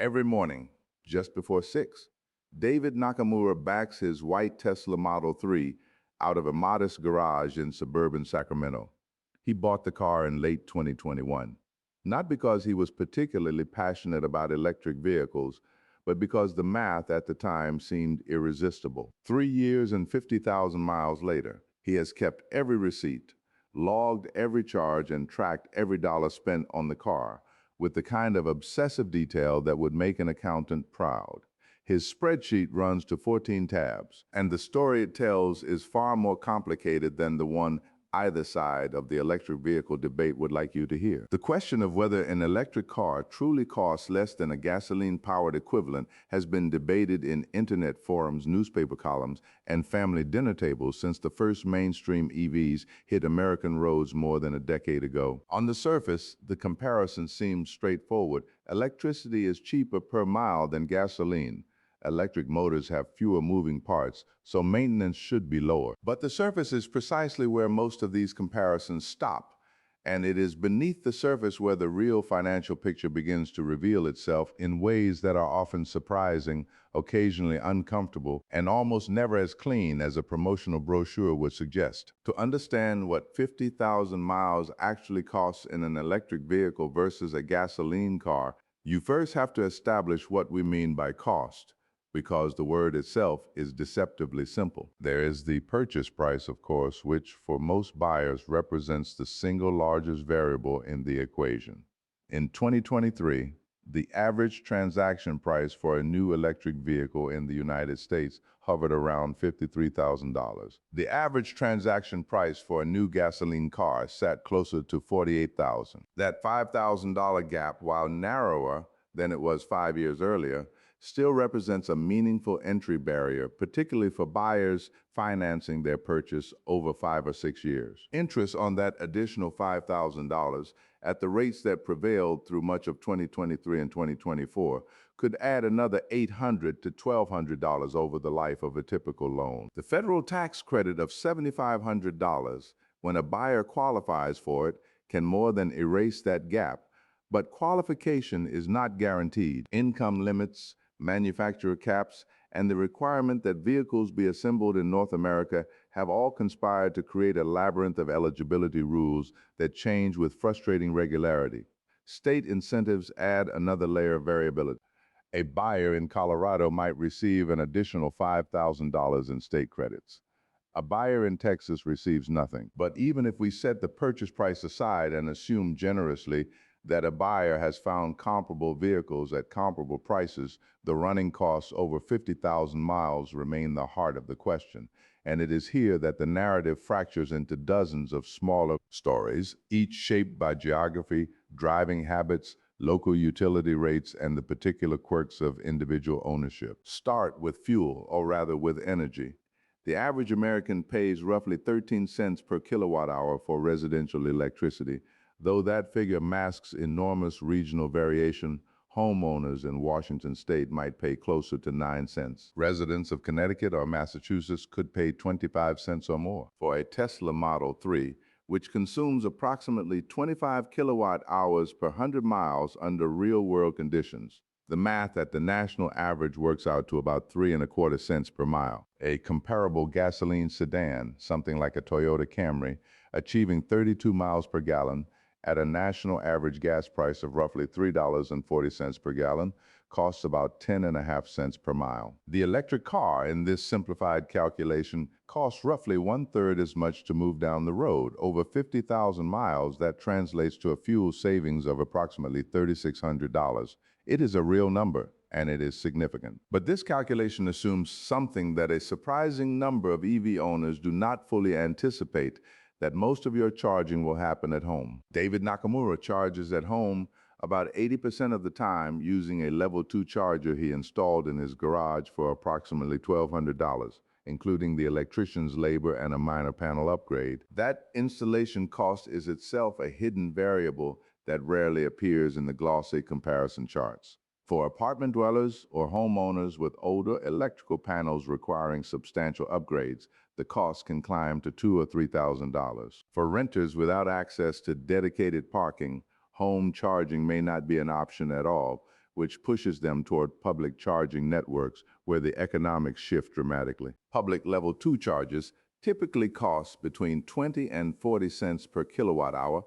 Every morning, just before 6, David Nakamura backs his white Tesla Model 3 out of a modest garage in suburban Sacramento. He bought the car in late 2021, not because he was particularly passionate about electric vehicles, but because the math at the time seemed irresistible. 3 years and 50,000 miles later, he has kept every receipt, logged every charge, and tracked every dollar spent on the car with the kind of obsessive detail that would make an accountant proud. His spreadsheet runs to 14 tabs, and the story it tells is far more complicated than the one either side of the electric vehicle debate would like you to hear. The question of whether an electric car truly costs less than a gasoline-powered equivalent has been debated in internet forums, newspaper columns, and family dinner tables since the first mainstream EVs hit American roads more than a decade ago. On the surface, the comparison seems straightforward. Electricity is cheaper per mile than gasoline. Electric motors have fewer moving parts, so maintenance should be lower. But the surface is precisely where most of these comparisons stop, and it is beneath the surface where the real financial picture begins to reveal itself in ways that are often surprising, occasionally uncomfortable, and almost never as clean as a promotional brochure would suggest. To understand what 50,000 miles actually costs in an electric vehicle versus a gasoline car, you first have to establish what we mean by cost, because the word itself is deceptively simple. There is the purchase price, of course, which for most buyers represents the single largest variable in the equation. In 2023, the average transaction price for a new electric vehicle in the United States hovered around $53,000. The average transaction price for a new gasoline car sat closer to $48,000. That $5,000 gap, while narrower than it was 5 years earlier, still represents a meaningful entry barrier, particularly for buyers financing their purchase over 5 or 6 years. Interest on that additional $5,000 at the rates that prevailed through much of 2023 and 2024 could add another $800 to $1,200 over the life of a typical loan. The federal tax credit of $7,500, when a buyer qualifies for it, can more than erase that gap. But qualification is not guaranteed. Income limits, manufacturer caps, and the requirement that vehicles be assembled in North America have all conspired to create a labyrinth of eligibility rules that change with frustrating regularity. State incentives add another layer of variability. A buyer in Colorado might receive an additional $5,000 in state credits. A buyer in Texas receives nothing. But even if we set the purchase price aside and assume generously that a buyer has found comparable vehicles at comparable prices, the running costs over 50,000 miles remain the heart of the question. And it is here that the narrative fractures into dozens of smaller stories, each shaped by geography, driving habits, local utility rates, and the particular quirks of individual ownership. Start with fuel, or rather with energy. The average American pays roughly 13 cents per kilowatt hour for residential electricity. Though that figure masks enormous regional variation, homeowners in Washington state might pay closer to 9 cents. Residents of Connecticut or Massachusetts could pay 25 cents or more. For a Tesla Model 3, which consumes approximately 25 kilowatt hours per 100 miles under real-world conditions, the math at the national average works out to about 3.25 cents per mile. A comparable gasoline sedan, something like a Toyota Camry, achieving 32 miles per gallon, at a national average gas price of roughly $3.40 per gallon, costs about 10.5 cents per mile. The electric car, in this simplified calculation, costs roughly 1/3 as much to move down the road. Over 50,000 miles, that translates to a fuel savings of approximately $3,600. It is a real number, and it is significant. But this calculation assumes something that a surprising number of EV owners do not fully anticipate: that most of your charging will happen at home. David Nakamura charges at home about 80% of the time using a level 2 charger he installed in his garage for approximately $1,200, including the electrician's labor and a minor panel upgrade. That installation cost is itself a hidden variable that rarely appears in the glossy comparison charts. For apartment dwellers or homeowners with older electrical panels requiring substantial upgrades, the cost can climb to $2,000 or $3,000. For renters without access to dedicated parking, home charging may not be an option at all, which pushes them toward public charging networks where the economics shift dramatically. Public level 2 charges typically cost between 20 and 40 cents per kilowatt hour,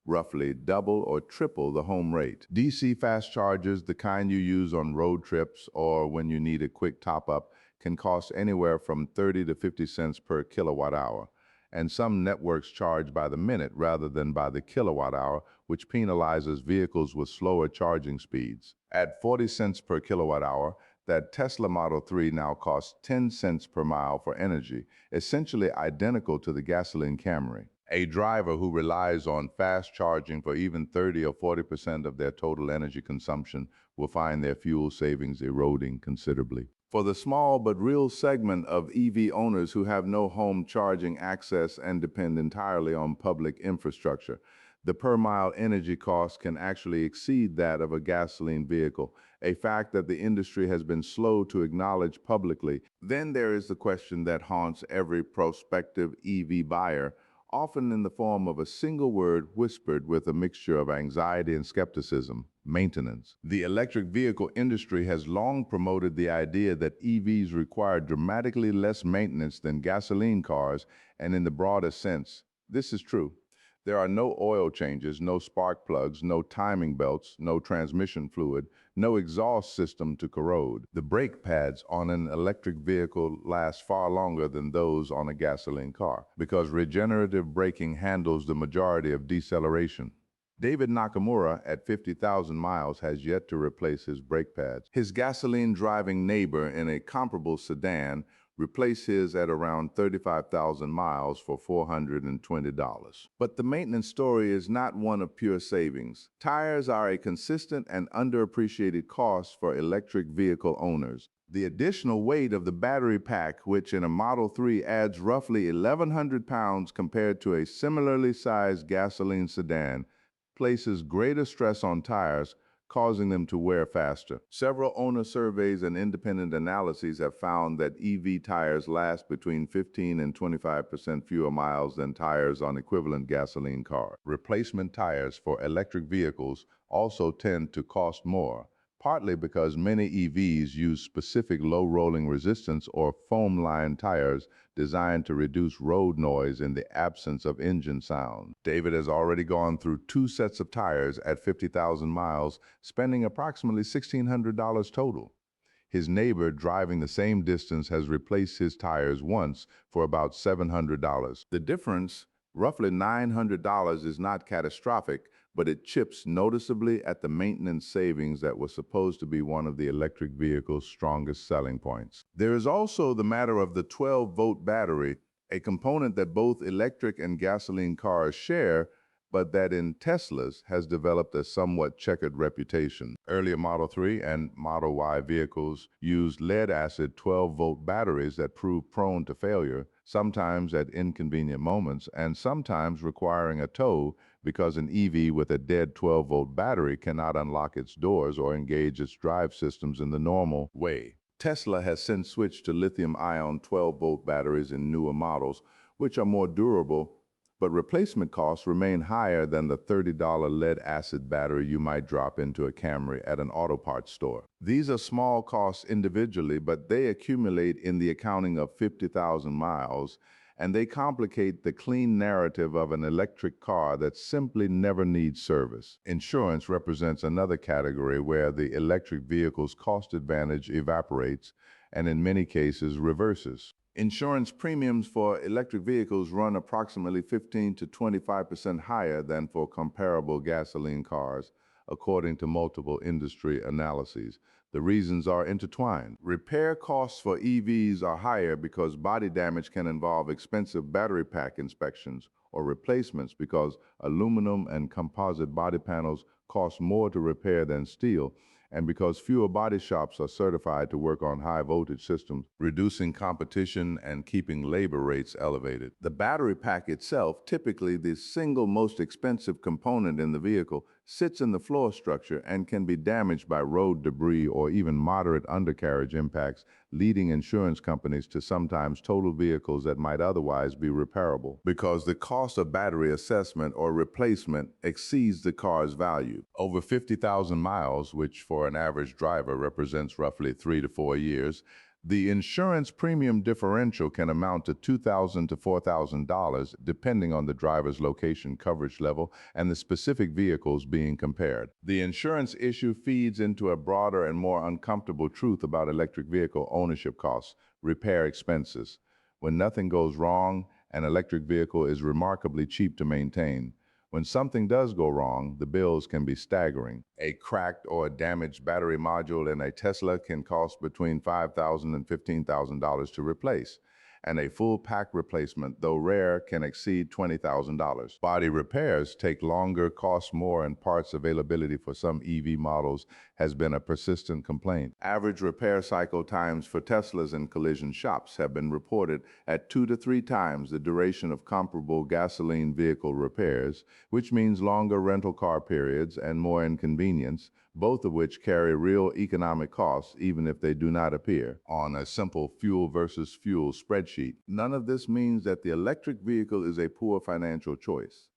roughly double or triple the home rate. DC fast chargers, the kind you use on road trips or when you need a quick top-up, can cost anywhere from 30 to 50 cents per kilowatt hour. And some networks charge by the minute rather than by the kilowatt hour, which penalizes vehicles with slower charging speeds. At 40 cents per kilowatt hour, that Tesla Model 3 now costs 10 cents per mile for energy, essentially identical to the gasoline Camry. A driver who relies on fast charging for even 30 or 40% of their total energy consumption will find their fuel savings eroding considerably. For the small but real segment of EV owners who have no home charging access and depend entirely on public infrastructure, the per-mile energy cost can actually exceed that of a gasoline vehicle, a fact that the industry has been slow to acknowledge publicly. Then there is the question that haunts every prospective EV buyer, often in the form of a single word whispered with a mixture of anxiety and skepticism: maintenance. The electric vehicle industry has long promoted the idea that EVs require dramatically less maintenance than gasoline cars, and in the broadest sense, this is true. There are no oil changes, no spark plugs, no timing belts, no transmission fluid, no exhaust system to corrode. The brake pads on an electric vehicle last far longer than those on a gasoline car because regenerative braking handles the majority of deceleration. David Nakamura, at 50,000 miles, has yet to replace his brake pads. His gasoline-driving neighbor in a comparable sedan replaced his at around 35,000 miles for $420. But the maintenance story is not one of pure savings. Tires are a consistent and underappreciated cost for electric vehicle owners. The additional weight of the battery pack, which in a Model 3 adds roughly 1,100 pounds compared to a similarly sized gasoline sedan, places greater stress on tires, causing them to wear faster. Several owner surveys and independent analyses have found that EV tires last between 15 and 25% fewer miles than tires on equivalent gasoline cars. Replacement tires for electric vehicles also tend to cost more, partly because many EVs use specific low rolling resistance or foam-lined tires designed to reduce road noise in the absence of engine sound. David has already gone through 2 sets of tires at 50,000 miles, spending approximately $1,600 total. His neighbor driving the same distance has replaced his tires once for about $700. The difference, roughly $900, is not catastrophic, but it chips noticeably at the maintenance savings that was supposed to be one of the electric vehicle's strongest selling points. There is also the matter of the 12-volt battery, a component that both electric and gasoline cars share, but that in Tesla's has developed a somewhat checkered reputation. Earlier Model 3 and Model Y vehicles used lead-acid 12-volt batteries that proved prone to failure, sometimes at inconvenient moments, and sometimes requiring a tow because an EV with a dead 12-volt battery cannot unlock its doors or engage its drive systems in the normal way. Tesla has since switched to lithium-ion 12-volt batteries in newer models, which are more durable, but replacement costs remain higher than the $30 lead-acid battery you might drop into a Camry at an auto parts store. These are small costs individually, but they accumulate in the accounting of 50,000 miles, and they complicate the clean narrative of an electric car that simply never needs service. Insurance represents another category where the electric vehicle's cost advantage evaporates and in many cases reverses. Insurance premiums for electric vehicles run approximately 15 to 25% higher than for comparable gasoline cars, according to multiple industry analyses. The reasons are intertwined. Repair costs for EVs are higher because body damage can involve expensive battery pack inspections or replacements because aluminum and composite body panels cost more to repair than steel, and because fewer body shops are certified to work on high-voltage systems, reducing competition and keeping labor rates elevated. The battery pack itself, typically the single most expensive component in the vehicle, sits in the floor structure and can be damaged by road debris or even moderate undercarriage impacts, leading insurance companies to sometimes total vehicles that might otherwise be repairable because the cost of battery assessment or replacement exceeds the car's value. Over 50,000 miles, which for an average driver represents roughly 3 to 4 years, the insurance premium differential can amount to $2,000 to $4,000 depending on the driver's location, coverage level, and the specific vehicles being compared. The insurance issue feeds into a broader and more uncomfortable truth about electric vehicle ownership costs, repair expenses. When nothing goes wrong, an electric vehicle is remarkably cheap to maintain. When something does go wrong, the bills can be staggering. A cracked or damaged battery module in a Tesla can cost between $5,000 and $15,000 to replace, and a full pack replacement, though rare, can exceed $20,000. Body repairs take longer, cost more, and parts availability for some EV models has been a persistent complaint. Average repair cycle times for Teslas in collision shops have been reported at 2 to 3 times the duration of comparable gasoline vehicle repairs, which means longer rental car periods and more inconvenience, both of which carry real economic costs even if they do not appear on a simple fuel versus fuel spreadsheet. None of this means that the electric vehicle is a poor financial choice.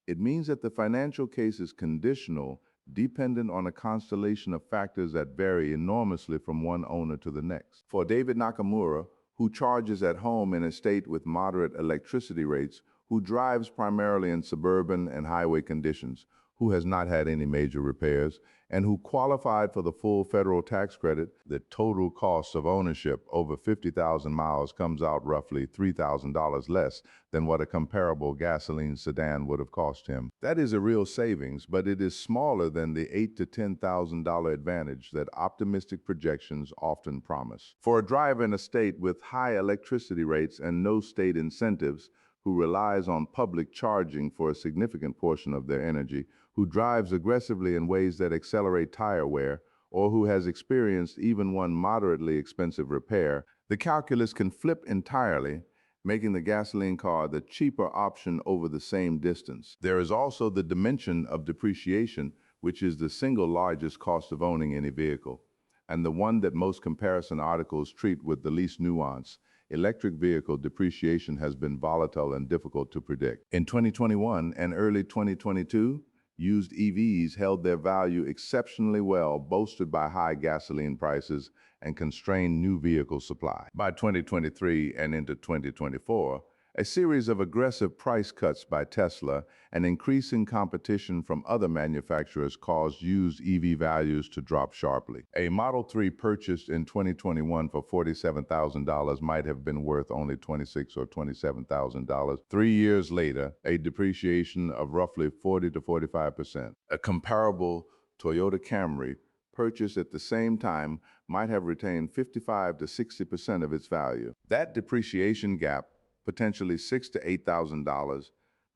It means that the financial case is conditional, dependent on a constellation of factors that vary enormously from one owner to the next. For David Nakamura, who charges at home in a state with moderate electricity rates, who drives primarily in suburban and highway conditions, who has not had any major repairs, and who qualified for the full federal tax credit, the total cost of ownership over 50,000 miles comes out roughly $3,000 less than what a comparable gasoline sedan would have cost him. That is a real savings, but it is smaller than the $8,000 to $10,000 advantage that optimistic projections often promise. For a driver in a state with high electricity rates and no state incentives, who relies on public charging for a significant portion of their energy, who drives aggressively in ways that accelerate tire wear, or who has experienced even one moderately expensive repair, the calculus can flip entirely, making the gasoline car the cheaper option over the same distance. There is also the dimension of depreciation, which is the single largest cost of owning any vehicle, and the one that most comparison articles treat with the least nuance. Electric vehicle depreciation has been volatile and difficult to predict. In 2021 and early 2022, used EVs held their value exceptionally well, bolstered by high gasoline prices and constrained new vehicle supply. By 2023 and into 2024, a series of aggressive price cuts by Tesla and increasing competition from other manufacturers caused used EV values to drop sharply. A Model 3 purchased in 2021 for $47,000 might have been worth only $26,000 or $27,000. 3 years later, a depreciation of roughly 40 to 45%. A comparable Toyota Camry purchased at the same time might have retained 55 to 60% of its value. That depreciation gap, potentially $6,000 to $8,000,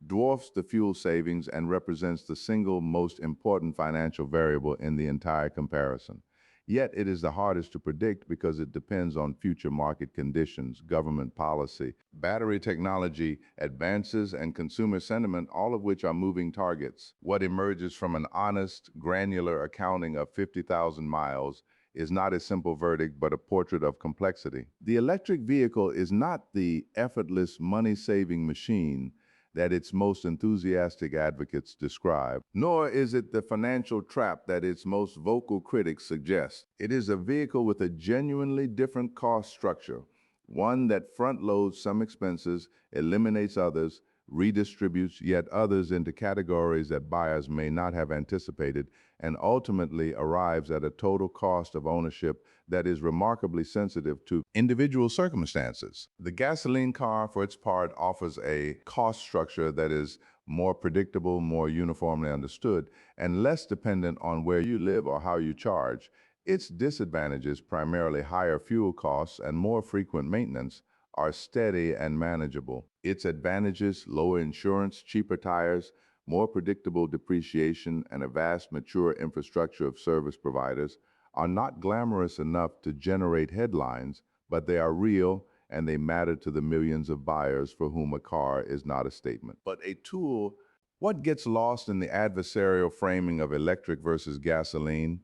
dwarfs the fuel savings and represents the single most important financial variable in the entire comparison. Yet it is the hardest to predict because it depends on future market conditions, government policy, battery technology advances, and consumer sentiment, all of which are moving targets. What emerges from an honest, granular accounting of 50,000 miles is not a simple verdict, but a portrait of complexity. The electric vehicle is not the effortless money-saving machine that its most enthusiastic advocates describe, nor is it the financial trap that its most vocal critics suggest. It is a vehicle with a genuinely different cost structure, one that front-loads some expenses, eliminates others, redistributes yet others into categories that buyers may not have anticipated, and ultimately arrives at a total cost of ownership that is remarkably sensitive to individual circumstances. The gasoline car, for its part, offers a cost structure that is more predictable, more uniformly understood, and less dependent on where you live or how you charge. Its disadvantages, primarily higher fuel costs and more frequent maintenance, are steady and manageable. Its advantages, lower insurance, cheaper tires, more predictable depreciation, and a vast mature infrastructure of service providers are not glamorous enough to generate headlines, but they are real and they matter to the millions of buyers for whom a car is not a statement, but a tool What gets lost in the adversarial framing of electric versus gasoline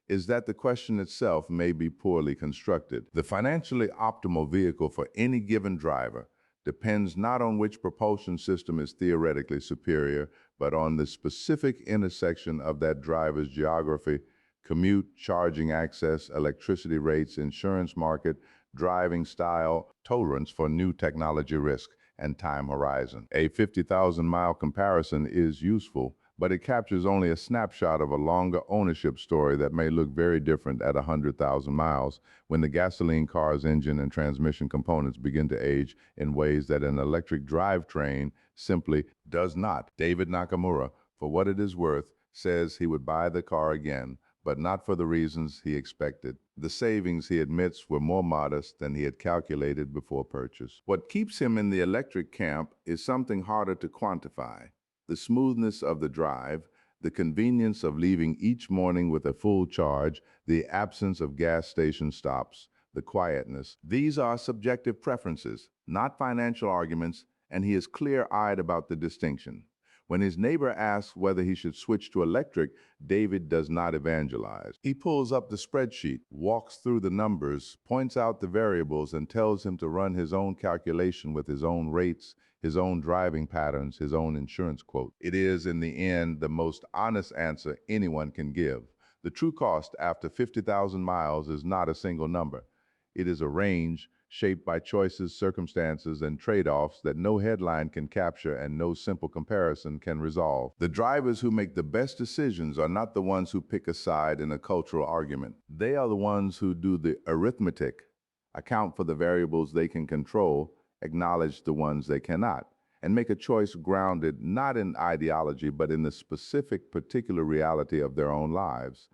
is that the question itself may be poorly constructed. The financially optimal vehicle for any given driver depends not on which propulsion system is theoretically superior, but on the specific intersection of that driver's geography, commute, charging access, electricity rates, insurance market, driving style, tolerance for new technology risk, and time horizon. A 50,000-mile comparison is useful, but it captures only a snapshot of a longer ownership story that may look very different at 100,000 miles when the gasoline car's engine and transmission components begin to age in ways that an electric drivetrain simply does not. David Nakamura, for what it is worth, says he would buy the car again, but not for the reasons he expected. The savings, he admits, were more modest than he had calculated before purchase. What keeps him in the electric camp is something harder to quantify: the smoothness of the drive, the convenience of leaving each morning with a full charge, the absence of gas station stops, the quietness. These are subjective preferences, not financial arguments, and he is clear-eyed about the distinction. When his neighbor asks whether he should switch to electric, David does not evangelize. He pulls up the spreadsheet, walks through the numbers, points out the variables, and tells him to run his own calculation with his own rates, his own driving patterns, his own insurance quote. It is, in the end, the most honest answer anyone can give. The true cost after 50,000 miles is not a single number. It is a range shaped by choices, circumstances, and trade-offs that no headline can capture and no simple comparison can resolve. The drivers who make the best decisions are not the ones who pick a side in a cultural argument. They are the ones who do the arithmetic, account for the variables they can control, acknowledge the ones they cannot, and make a choice grounded not in ideology but in the specific particular reality of their own lives.